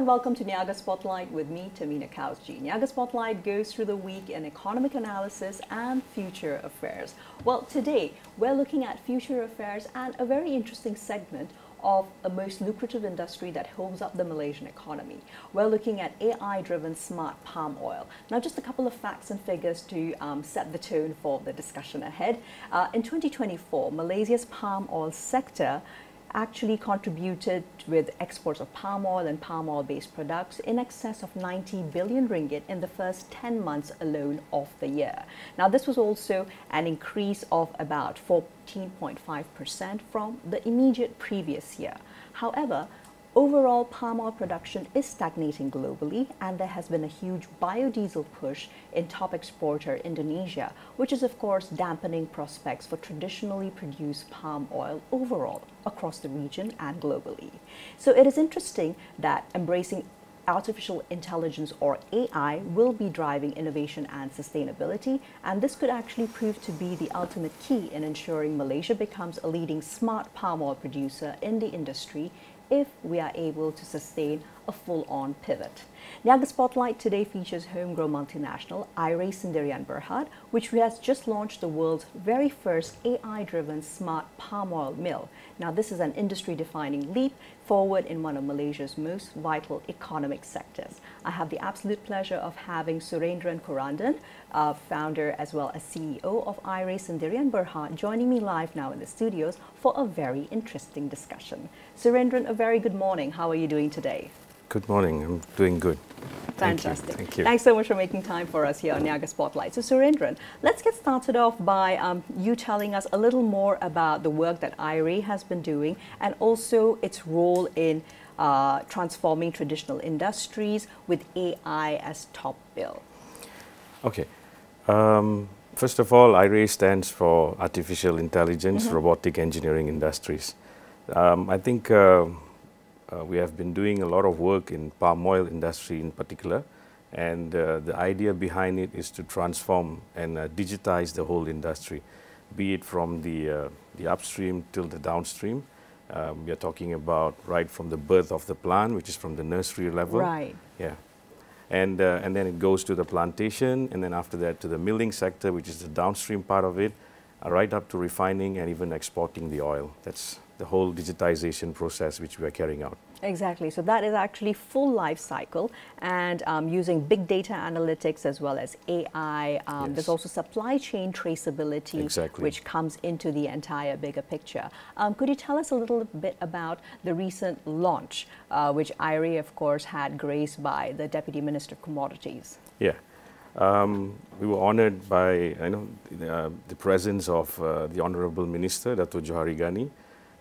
and welcome to NIAGA Spotlight with me, Tamina Kausji. NIAGA Spotlight goes through the week in economic analysis and future affairs. Well, today we're looking at future affairs and a very interesting segment of a most lucrative industry that holds up the Malaysian economy. We're looking at AI-driven smart palm oil. Now, just a couple of facts and figures to set the tone for the discussion ahead. In 2024, Malaysia's palm oil sector actually contributed with exports of palm oil and palm oil-based products in excess of 90 billion ringgit in the first 10 months alone of the year. Now, this was also an increase of about 14.5% from the immediate previous year. However, overall palm oil production is stagnating globally, and there has been a huge biodiesel push in top exporter Indonesia, which is of course dampening prospects for traditionally produced palm oil overall across the region and globally. So it is interesting that embracing artificial intelligence, or AI, will be driving innovation and sustainability, and this could actually prove to be the ultimate key in ensuring Malaysia becomes a leading smart palm oil producer in the industry if we are able to sustain a full-on pivot. NIAGA Spotlight today features homegrown multinational AIREI Sdn Bhd, which has just launched the world's very first AI-driven smart palm oil mill. Now, this is an industry-defining leap forward in one of Malaysia's most vital economic sectors. I have the absolute pleasure of having Surendran K, founder as well as CEO of AIREI Sdn Bhd, joining me live now in the studios for a very interesting discussion. Surendran, a very good morning. How are you doing today? Good morning. I'm doing good. Fantastic. Thank you. Thanks so much for making time for us here on NIAGA Spotlight. So Surendran, let's get started off by you telling us a little more about the work that AIREI has been doing and also its role in transforming traditional industries with AI as top bill. Okay. First of all, AIREI stands for Artificial Intelligence, Robotic Engineering Industries. I think we have been doing a lot of work in palm oil industry in particular, and the idea behind it is to transform and digitize the whole industry, be it from the upstream till the downstream. We are talking about right from the birth of the plant, which is from the nursery level. Right. Yeah. And then it goes to the plantation, and then after that to the milling sector, which is the downstream part of it, right up to refining and even exporting the oil. That's the whole digitization process which we are carrying out. Exactly. So that is actually full life cycle, and using big data analytics as well as AI. Yes. There's also supply chain traceability, Exactly, which comes into the entire bigger picture. Could you tell us a little bit about the recent launch, which AIREI, of course, had graced by the Deputy Minister of Commodities? Yeah. We were honored by the presence of the Honorable Minister, Dato' Johari Ghani.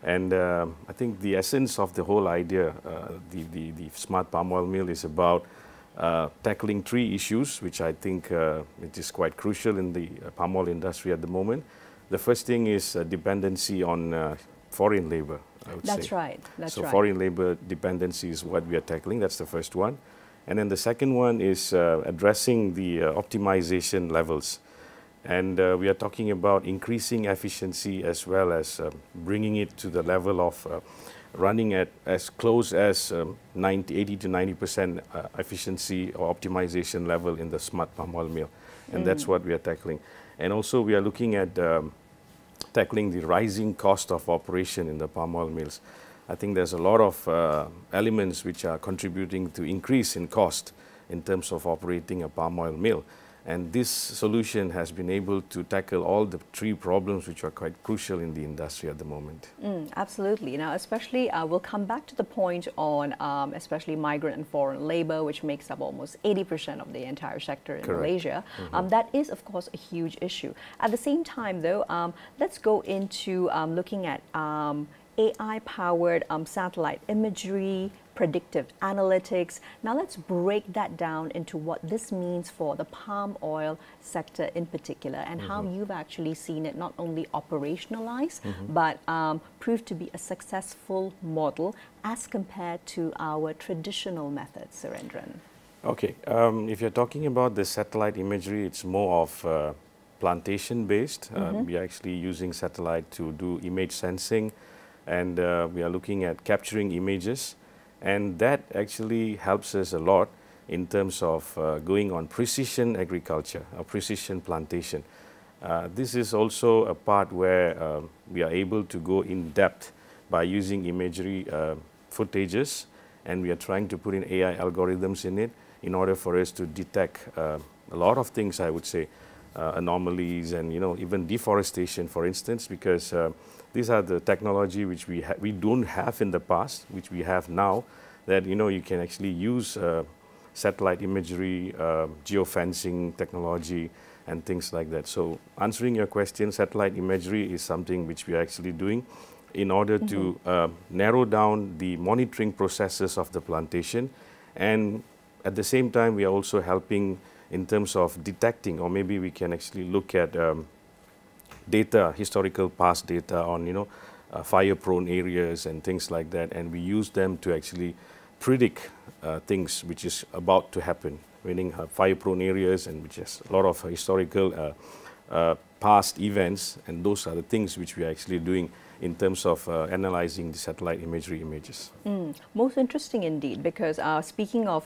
And I think the essence of the whole idea, the smart palm oil mill, is about tackling three issues, which I think it is quite crucial in the palm oil industry at the moment. The first thing is dependency on foreign labor, I would say. That's right. That's right. So foreign labor dependency is what we are tackling. That's the first one. And then the second one is addressing the optimization levels. And we are talking about increasing efficiency as well as bringing it to the level of running at as close as 80 to 90% efficiency or optimization level in the smart palm oil mill. And that's what we are tackling. And also we are looking at tackling the rising cost of operation in the palm oil mills. I think there's a lot of elements which are contributing to increase in cost in terms of operating a palm oil mill. And this solution has been able to tackle all the three problems which are quite crucial in the industry at the moment. Absolutely. Now, especially, we'll come back to the point on especially migrant and foreign labor, which makes up almost 80% of the entire sector in Malaysia. That is, of course, a huge issue. At the same time, though, let's go into looking at AI-powered satellite imagery, predictive analytics. Now let's break that down into what this means for the palm oil sector in particular, and how you've actually seen it not only operationalize, but prove to be a successful model as compared to our traditional methods, Surendran. Okay, if you're talking about the satellite imagery, it's more of plantation-based. We are actually using satellite to do image sensing, and we are looking at capturing images And that actually helps us a lot in terms of going on precision agriculture or precision plantation. This is also a part where we are able to go in depth by using imagery footages, and we are trying to put in AI algorithms in it in order for us to detect a lot of things, I would say, anomalies and even deforestation, for instance, because these are the technology which we don't have in the past, which we have now, that you can actually use satellite imagery, geofencing technology, and things like that. So answering your question, satellite imagery is something which we are actually doing in order to narrow down the monitoring processes of the plantation, and at the same time we are also helping in terms of detecting, or maybe we can actually look at data, historical past data on fire-prone areas and things like that, and we use them to actually predict things which is about to happen, meaning fire-prone areas and which has a lot of historical past events, and those are the things which we are actually doing in terms of analyzing the satellite imagery images. Most interesting indeed, because speaking of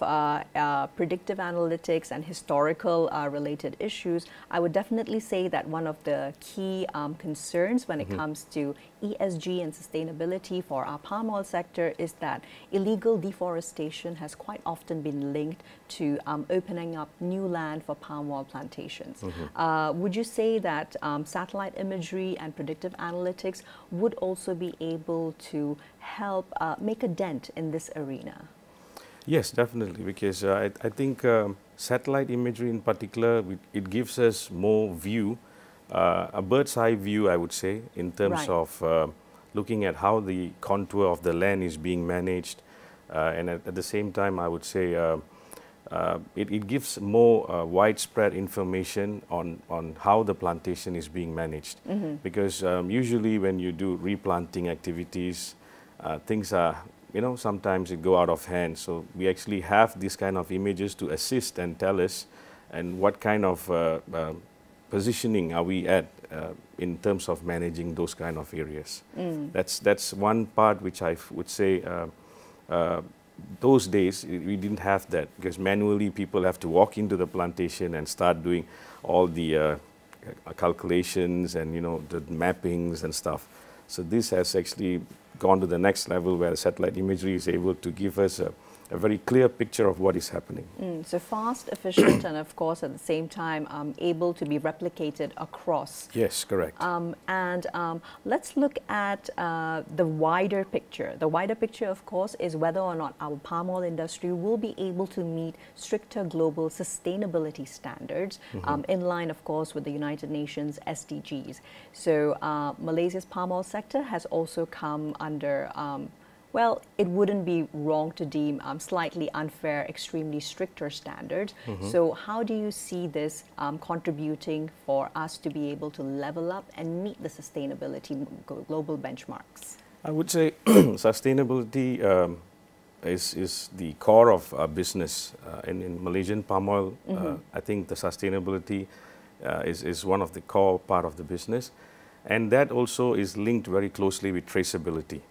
predictive analytics and historical related issues, I would definitely say that one of the key concerns when it comes to ESG and sustainability for our palm oil sector is that illegal deforestation has quite often been linked to opening up new land for palm oil plantations. Would you say that satellite imagery and predictive analytics would also be able to help make a dent in this arena? Yes, definitely, because I think satellite imagery in particular, it gives us more view, a bird's eye view, I would say, in terms of looking at how the contour of the land is being managed, and at the same time, I would say it gives more widespread information on how the plantation is being managed. Because usually when you do replanting activities, things are, sometimes it go out of hand. So we actually have these kind of images to assist and tell us and what kind of positioning are we at in terms of managing those kind of areas. That's one part which I would say those days we didn't have that, because manually people have to walk into the plantation and start doing all the calculations and the mappings and stuff. So this has actually gone to the next level where satellite imagery is able to give us a very clear picture of what is happening. So fast, efficient, and of course at the same time able to be replicated across. Yes, correct. And let's look at the wider picture. The wider picture, of course, is whether or not our palm oil industry will be able to meet stricter global sustainability standards in line, of course, with the United Nations SDGs. So Malaysia's palm oil sector has also come under well, it wouldn't be wrong to deem slightly unfair, extremely stricter standards. So how do you see this contributing for us to be able to level up and meet the sustainability global benchmarks? I would say sustainability is the core of our business. In Malaysian palm oil, I think the sustainability is one of the core part of the business. And that also is linked very closely with traceability.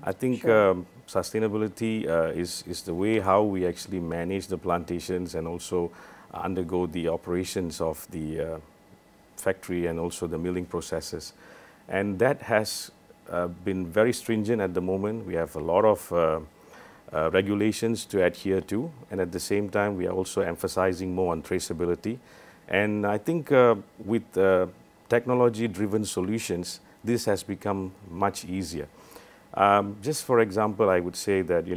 I think sustainability is the way how we actually manage the plantations and also undergo the operations of the factory and also the milling processes. And that has been very stringent at the moment. We have a lot of regulations to adhere to, and at the same time we are also emphasizing more on traceability. And I think with technology-driven solutions, this has become much easier. Just for example, I would say that you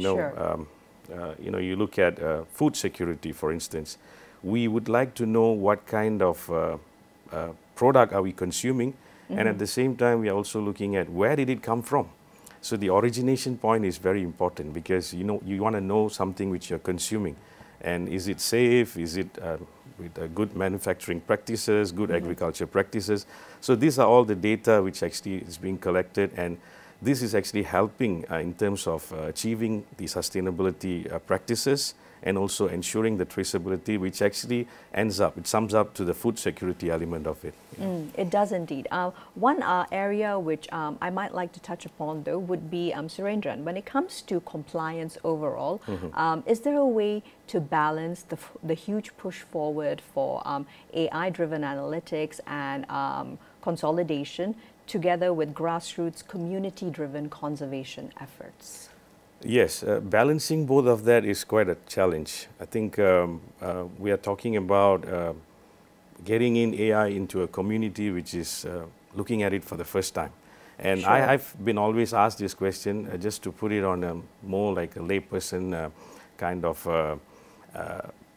look at food security, for instance. We would like to know what kind of product are we consuming, and at the same time, we are also looking at where did it come from. So the origination point is very important, because you want to know something which you're consuming, and is it safe? Is it with good manufacturing practices, good agriculture practices. So these are all the data which actually is being collected, and this is actually helping in terms of achieving the sustainability practices and also ensuring the traceability, which actually it sums up to the food security element of it. It does indeed. One area which I might like to touch upon, though, would be Surendran. When it comes to compliance overall, is there a way to balance the huge push forward for AI-driven analytics and consolidation together with grassroots community-driven conservation efforts? Yes, balancing both of that is quite a challenge. I think we are talking about getting in AI into a community which is looking at it for the first time. And sure. I've been always asked this question, just to put it on a more like a layperson kind of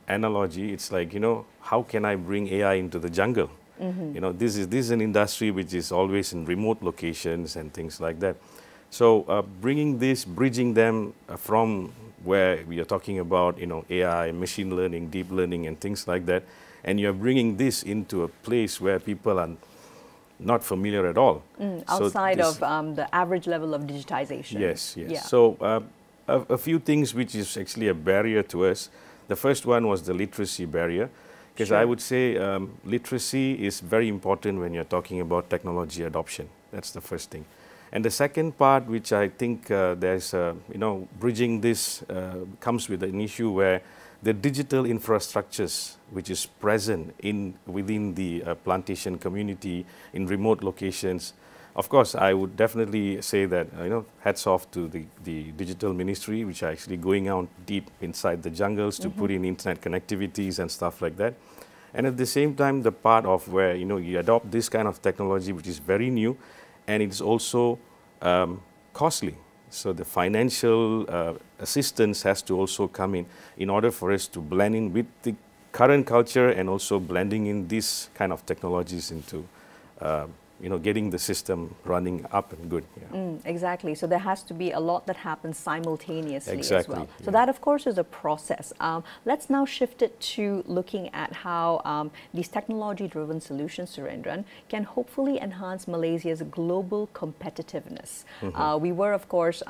analogy. It's like, you know, how can I bring AI into the jungle? You know, this is an industry which is always in remote locations and things like that. So bridging them from where we are talking about, you know, AI, machine learning, deep learning and things like that, and you're bringing this into a place where people are not familiar at all. Outside of the average level of digitization. Yes, yes. Yeah. So a few things which is actually a barrier to us. The first one was the literacy barrier, because sure. I would say literacy is very important when you're talking about technology adoption. That's the first thing. And the second part, which I think there's, you know, bridging this comes with an issue where the digital infrastructures which is present within the plantation community in remote locations. Of course, I would definitely say that, you know, hats off to the digital ministry, which are actually going out deep inside the jungles to put in internet connectivities and stuff like that. And at the same time, the part of where, you know, you adopt this kind of technology, which is very new, and it's also costly. So the financial assistance has to also come in order for us to blend in with the current culture and also blending in these kind of technologies into you know, getting the system running up and good. Yeah. Exactly. So there has to be a lot that happens simultaneously as well. So yeah. that, of course, is a process. Let's now shift it to looking at how these technology-driven solutions, Surendran, can hopefully enhance Malaysia's global competitiveness. We were, of course,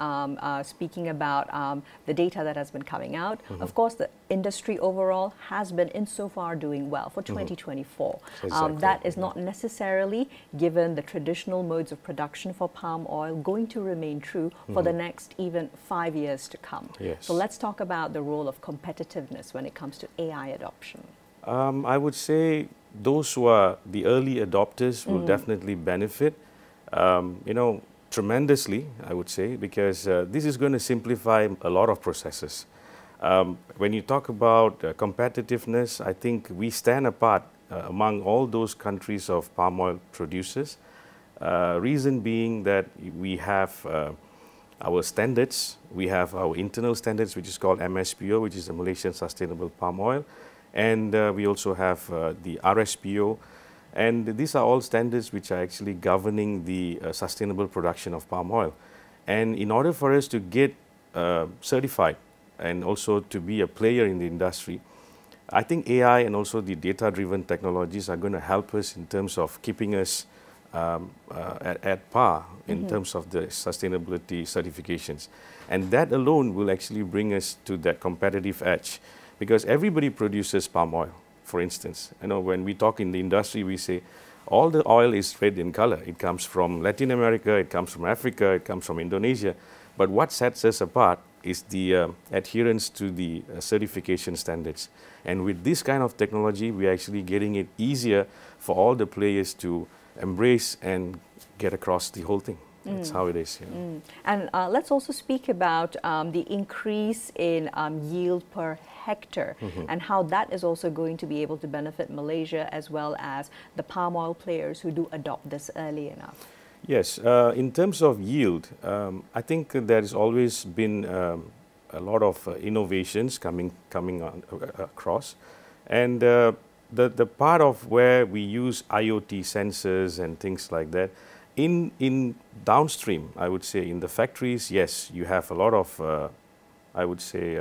speaking about the data that has been coming out. Of course, the industry overall has been insofar doing well for 2024. Exactly. That is not necessarily, given the traditional modes of production for palm oil, going to remain true for the next even 5 years to come. Yes. So let's talk about the role of competitiveness when it comes to AI adoption. I would say those who are the early adopters will definitely benefit, you know, tremendously, I would say, because this is going to simplify a lot of processes. When you talk about competitiveness, I think we stand apart among all those countries of palm oil producers. Reason being that we have our standards, we have our internal standards, which is called MSPO, which is the Malaysian Sustainable Palm Oil, and we also have the RSPO, and these are all standards which are actually governing the sustainable production of palm oil. And in order for us to get certified and also to be a player in the industry, I think AI and also the data-driven technologies are going to help us in terms of keeping us at par in terms of the sustainability certifications. And that alone will actually bring us to that competitive edge, because everybody produces palm oil, for instance. You know, when we talk in the industry, we say all the oil is red in color. It comes from Latin America, it comes from Africa, it comes from Indonesia. But what sets us apart is the adherence to the certification standards. And with this kind of technology, we're actually getting it easier for all the players to embrace and get across the whole thing. That's how it is. Yeah. And let's also speak about the increase in yield per hectare and how that is also going to be able to benefit Malaysia as well as the palm oil players who do adopt this early enough. Yes, in terms of yield, I think there has always been a lot of innovations coming across, and the part of where we use IoT sensors and things like that, in downstream, I would say in the factories, yes, you have a lot of, I would say,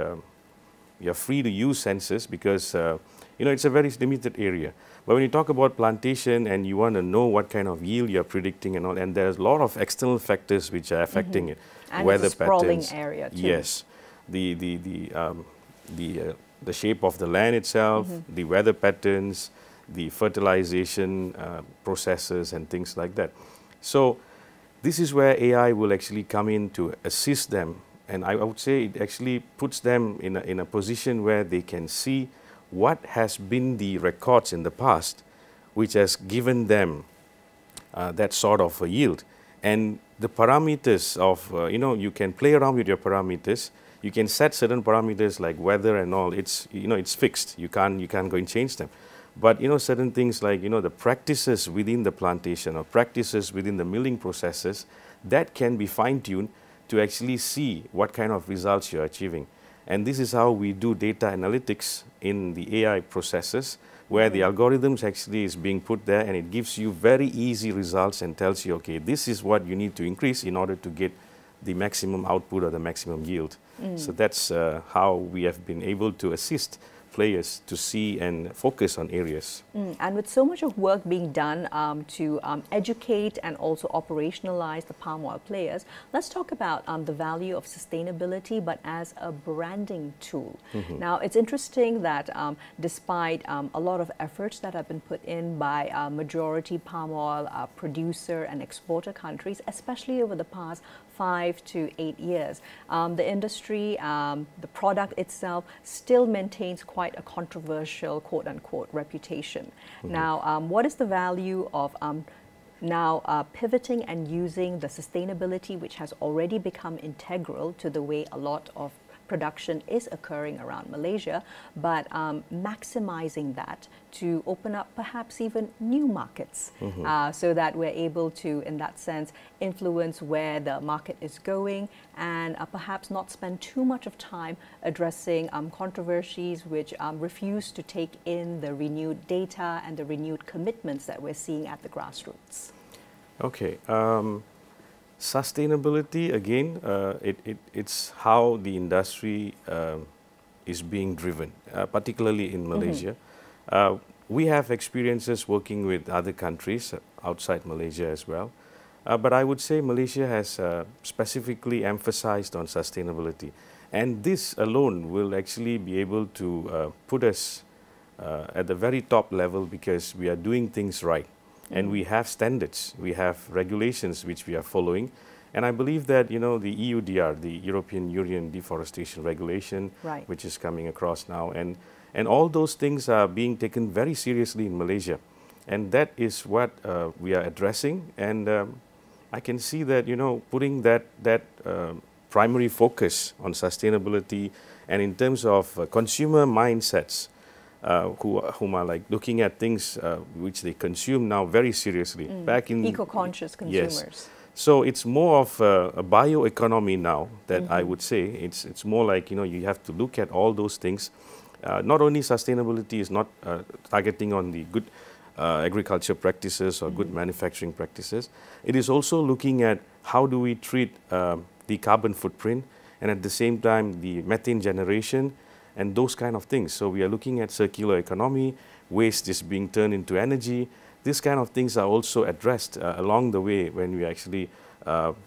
you're free to use sensors because you know, it's a very limited area. But when you talk about plantation and you want to know what kind of yield you're predicting and all, and there's a lot of external factors which are affecting it. And weather it's a sprawling patterns, area too. yes, the the shape of the land itself, the weather patterns, the fertilization processes and things like that. So this is where AI will actually come in to assist them, and I would say it actually puts them in a position where they can see what has been the records in the past, which has given them that sort of a yield. And the parameters of, you can play around with your parameters. You can set certain parameters like weather and all. It's, it's fixed. You can't go and change them. But, certain things like, the practices within the plantation or practices within the milling processes, that can be fine-tuned to actually see what kind of results you're achieving. And this is how we do data analytics in the AI processes, where the algorithms actually is being put there, and it gives you very easy results and tells you, okay, this is what you need to increase in order to get the maximum output or the maximum yield. So that's how we have been able to assist players to see and focus on areas. And with so much of work being done to educate and also operationalize the palm oil players, let's talk about the value of sustainability, but as a branding tool. Now, it's interesting that despite a lot of efforts that have been put in by majority palm oil producer and exporter countries, especially over the past 5 to 8 years, the industry, the product itself still maintains quite a controversial, quote-unquote, reputation. Now, what is the value of now pivoting and using the sustainability, which has already become integral to the way a lot of production is occurring around Malaysia, but maximizing that to open up perhaps even new markets so that we're able to, in that sense, influence where the market is going and perhaps not spend too much of time addressing controversies which refuse to take in the renewed data and the renewed commitments that we're seeing at the grassroots. Okay. Sustainability, again, it's how the industry is being driven, particularly in Malaysia. We have experiences working with other countries outside Malaysia as well. But I would say Malaysia has specifically emphasized on sustainability. And this alone will actually be able to put us at the very top level, because we are doing things right. And we have standards, we have regulations which we are following. And I believe that, the EUDR, the European Union Deforestation Regulation, which is coming across now, and all those things are being taken very seriously in Malaysia. And that is what we are addressing. And I can see that, putting that primary focus on sustainability, and in terms of consumer mindsets, whom are like looking at things which they consume now very seriously. Back in eco-conscious consumers. Yes. So it's more of a bioeconomy now that I would say. It's more like, you have to look at all those things. Not only sustainability is not targeting on the good agriculture practices or good manufacturing practices. It is also looking at how do we treat the carbon footprint, and at the same time the methane generation, and those kind of things. So we are looking at circular economy, waste is being turned into energy. These kind of things are also addressed along the way when we are actually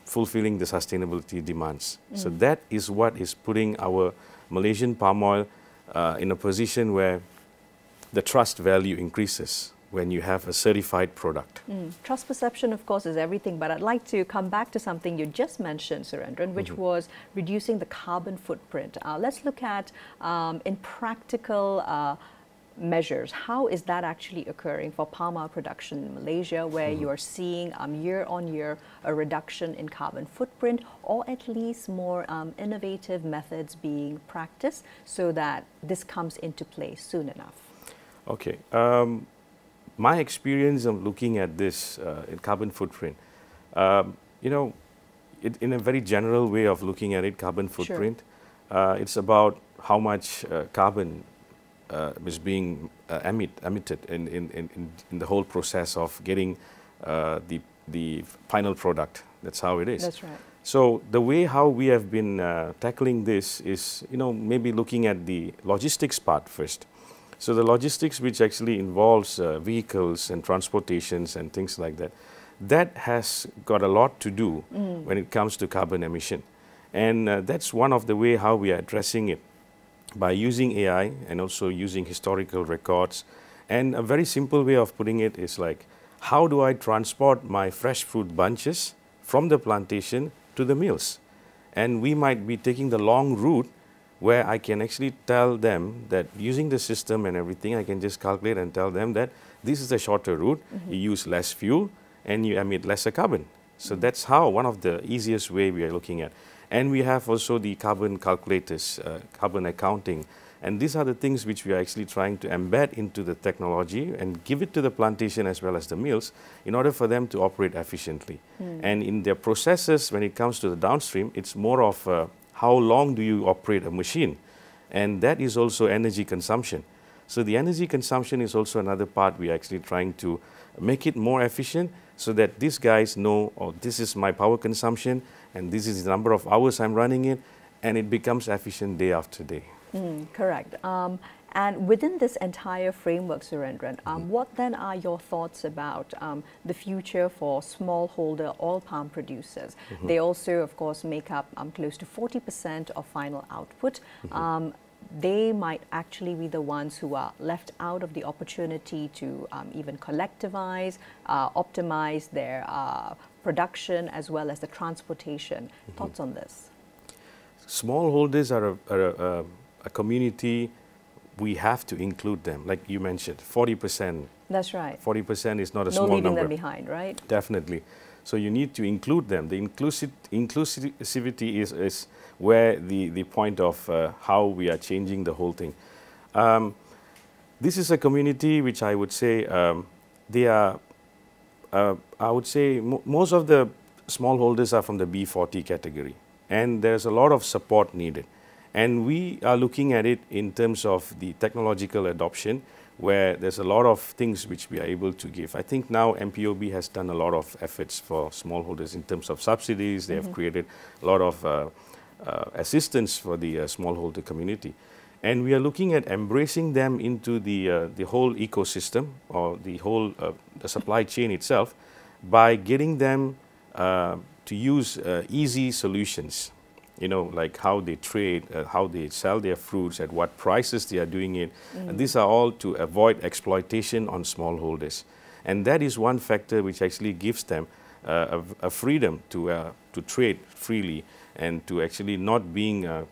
fulfilling the sustainability demands. So that is what is putting our Malaysian palm oil in a position where the trust value increases when you have a certified product. Trust perception, of course, is everything, but I'd like to come back to something you just mentioned, Surendran, which was reducing the carbon footprint. Let's look at, in practical measures, how is that actually occurring for palm oil production in Malaysia, where you are seeing year on year a reduction in carbon footprint, or at least more innovative methods being practiced so that this comes into play soon enough? Okay. My experience of looking at this carbon footprint, in a very general way of looking at it, carbon footprint, it's about how much carbon is being emitted in the whole process of getting the final product. That's how it is. That's right. So the way how we have been tackling this is, maybe looking at the logistics part first. So the logistics, which actually involves vehicles and transportations and things like that, that has got a lot to do when it comes to carbon emission. And that's one of the way how we are addressing it. by using AI and also using historical records. And a very simple way of putting it is like, how do I transport my fresh fruit bunches from the plantation to the mills? And we might be taking the long route where I can actually tell them that using the system and everything, I can just calculate and tell them that this is the shorter route, you use less fuel and you emit lesser carbon. So that's how one of the easiest way we are looking at. And we have also the carbon calculators, carbon accounting. And these are the things which we are actually trying to embed into the technology and give it to the plantation as well as the mills in order for them to operate efficiently. And in their processes, when it comes to the downstream, it's more of how long do you operate a machine? And that is also energy consumption. So the energy consumption is also another part we are actually trying to make it more efficient so that these guys know, oh, this is my power consumption and this is the number of hours I'm running it, and it becomes efficient day after day. Correct. And within this entire framework, Surendran, what then are your thoughts about the future for smallholder oil palm producers? They also, of course, make up close to 40% of final output. They might actually be the ones who are left out of the opportunity to even collectivize, optimize their production as well as the transportation. Thoughts on this? Smallholders are a community. We have to include them, like you mentioned, 40%. That's right. 40% is not a small number. No leaving them behind, right? Definitely. So you need to include them. The inclusivity is where the point of how we are changing the whole thing. This is a community which I would say they are, I would say most of the smallholders are from the B40 category, and there's a lot of support needed. And we are looking at it in terms of the technological adoption, where there's a lot of things which we are able to give. I think now MPOB has done a lot of efforts for smallholders in terms of subsidies. They have created a lot of assistance for the smallholder community. And we are looking at embracing them into the whole ecosystem or the whole the supply chain itself by getting them to use easy solutions. You know, like how they trade, how they sell their fruits, at what prices they are doing it. And these are all to avoid exploitation on smallholders. And that is one factor which actually gives them a freedom to trade freely and to actually not being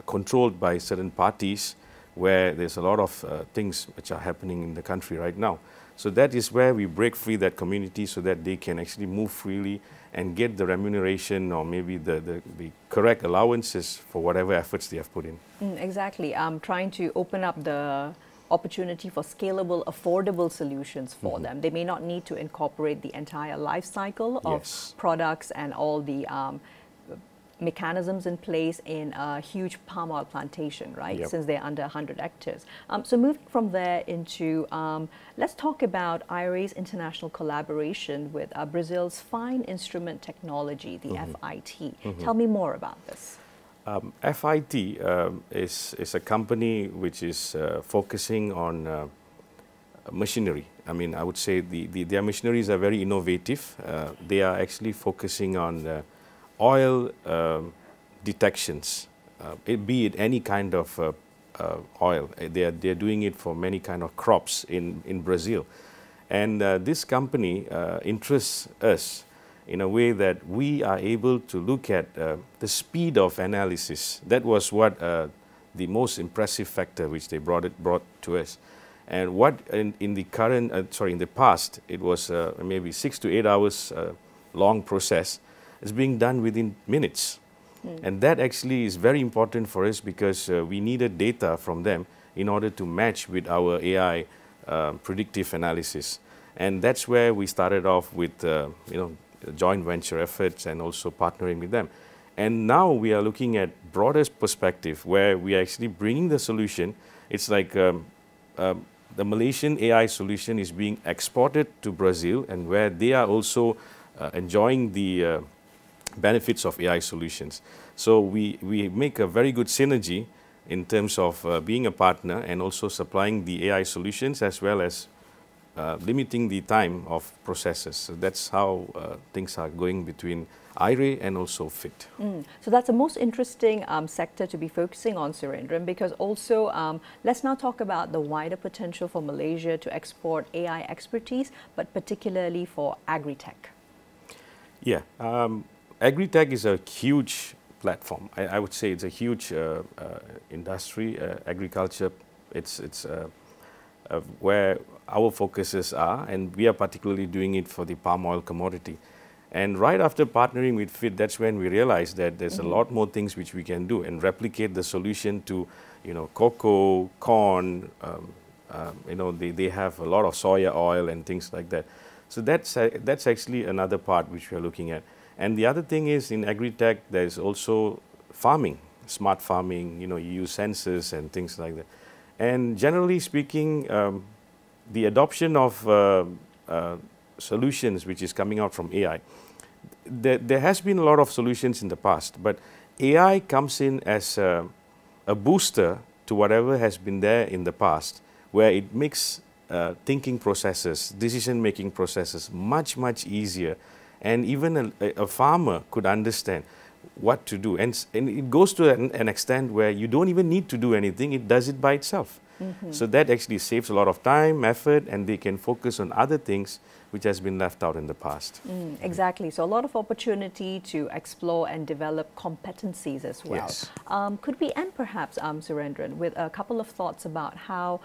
controlled by certain parties where there's a lot of things which are happening in the country right now. So that is where we break free that community so that they can actually move freely and get the remuneration or maybe the correct allowances for whatever efforts they have put in. Exactly. Trying to open up the opportunity for scalable, affordable solutions for them. They may not need to incorporate the entire life cycle of products and all the mechanisms in place in a huge palm oil plantation, right? Since they're under 100 hectares. So moving from there into, let's talk about AIREI's international collaboration with Brazil's Fine Instrument Technology, the FIT. Tell me more about this. FIT is a company which is focusing on machinery. I mean, I would say their machineries are very innovative. They are actually focusing on oil detections, be it any kind of oil. They're doing it for many kind of crops in Brazil. And this company interests us in a way that we are able to look at the speed of analysis. That was what the most impressive factor which they brought to us. And what in the current, in the past, it was maybe 6 to 8 hours long process. It's being done within minutes. And that actually is very important for us because we needed data from them in order to match with our AI predictive analysis. And that's where we started off with joint venture efforts and also partnering with them. And now we are looking at broader perspective where we are actually bringing the solution. It's like the Malaysian AI solution is being exported to Brazil, and where they are also enjoying the benefits of AI solutions. So we make a very good synergy in terms of being a partner and also supplying the AI solutions as well as limiting the time of processes. So that's how things are going between AIREI and also FIT. So that's the most interesting sector to be focusing on, Surendran, because also let's now talk about the wider potential for Malaysia to export AI expertise, but particularly for agri-tech. Yeah, agri-tech is a huge platform. I would say it's a huge industry, agriculture. It's where our focuses are, and we are particularly doing it for the palm oil commodity. And right after partnering with FIT, that's when we realized that there's a lot more things which we can do and replicate the solution to, cocoa, corn. They have a lot of soya oil and things like that. So that's actually another part which we are looking at. And the other thing is in agri-tech, there's also farming, smart farming. You use sensors and things like that. And generally speaking, the adoption of solutions which is coming out from AI, there has been a lot of solutions in the past, but AI comes in as a booster to whatever has been there in the past, where it makes thinking processes, decision-making processes much, much easier, and even a farmer could understand what to do. And it goes to an extent where you don't even need to do anything, it does it by itself. So that actually saves a lot of time, effort, and they can focus on other things which has been left out in the past. Exactly. So a lot of opportunity to explore and develop competencies as well. Yes. Could we end perhaps, Surendran, with a couple of thoughts about how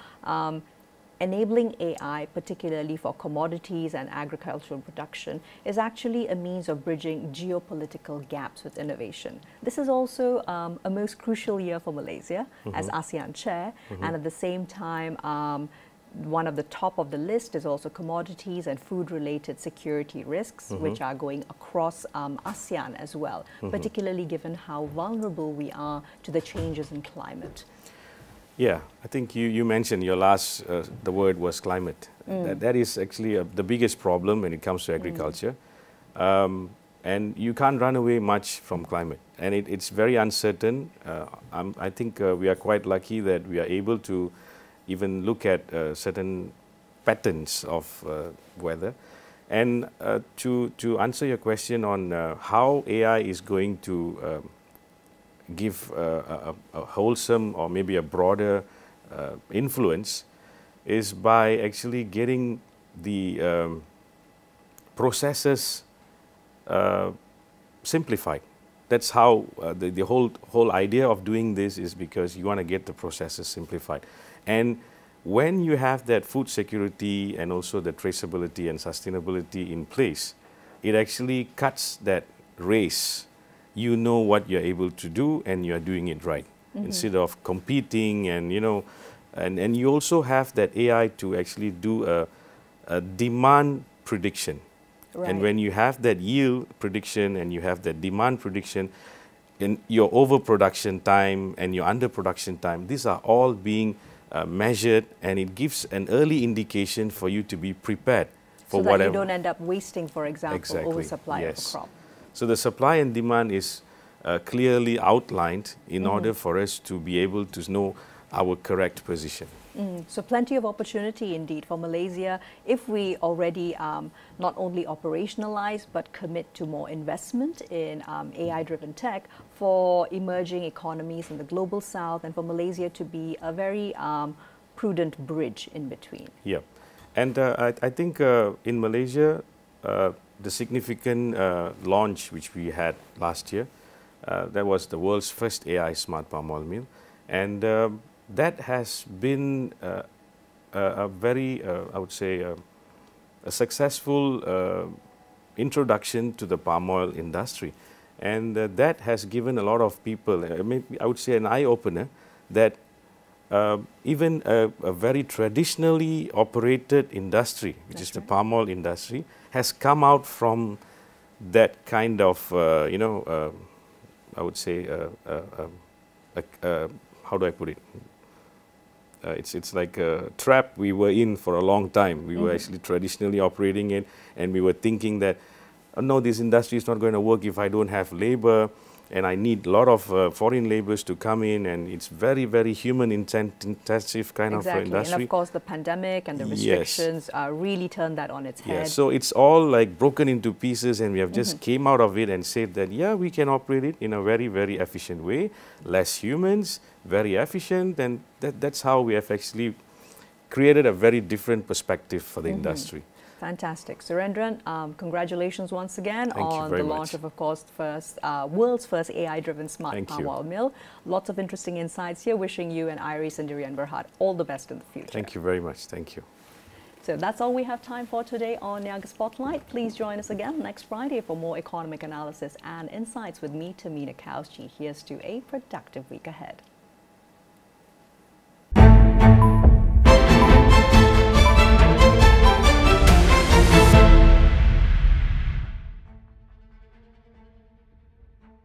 enabling AI, particularly for commodities and agricultural production, is actually a means of bridging geopolitical gaps with innovation. This is also a most crucial year for Malaysia as ASEAN chair, and at the same time, one of the top of the list is also commodities and food-related security risks, which are going across ASEAN as well, particularly given how vulnerable we are to the changes in climate. Yeah, I think you mentioned your last, the word was climate. That is actually the biggest problem when it comes to agriculture. And you can't run away much from climate. And it's very uncertain. I think we are quite lucky that we are able to even look at certain patterns of weather. And to answer your question on how AI is going to give a wholesome or maybe a broader influence is by actually getting the processes simplified. That's how the whole idea of doing this is, because you want to get the processes simplified. And when you have that food security and also the traceability and sustainability in place, it actually cuts that race. You know what you're able to do and you're doing it right, instead of competing. And and you also have that AI to actually do a demand prediction. Right. And when you have that yield prediction and you have that demand prediction, in your overproduction time and your underproduction time, these are all being measured, and it gives an early indication for you to be prepared for whatever. So that you don't end up wasting, for example, oversupply of a crop. So the supply and demand is clearly outlined in order for us to be able to know our correct position. So plenty of opportunity indeed for Malaysia if we already not only operationalize but commit to more investment in AI-driven tech for emerging economies in the global south, and for Malaysia to be a very prudent bridge in between. Yeah, and I think in Malaysia, the significant launch which we had last year, that was the world's first AI smart palm oil mill, and that has been a very, I would say, a successful introduction to the palm oil industry. And that has given a lot of people, I would say, an eye-opener that even a very traditionally operated industry, which is the palm oil industry, has come out from that kind of, I would say, how do I put it? It's like a trap we were in for a long time. We were actually traditionally operating it, and we were thinking that, oh, no, this industry is not going to work if I don't have labor, and I need a lot of foreign laborers to come in, and it's very, very human intensive kind of industry. And of course the pandemic and the restrictions really turned that on its head. Yes, so it's all like broken into pieces, and we have just came out of it and said that, yeah, we can operate it in a very, very efficient way, less humans, very efficient, and that's how we have actually created a very different perspective for the industry. Fantastic. Surendran, congratulations once again on the launch of course, world's first AI-driven smart palm oil mill. Lots of interesting insights here. Wishing you and AIREI Sdn Bhd all the best in the future. Thank you very much. Thank you. So that's all we have time for today on NIAGA Spotlight. Please join us again next Friday for more economic analysis and insights with me, Tamina Kausji. Here's to a productive week ahead.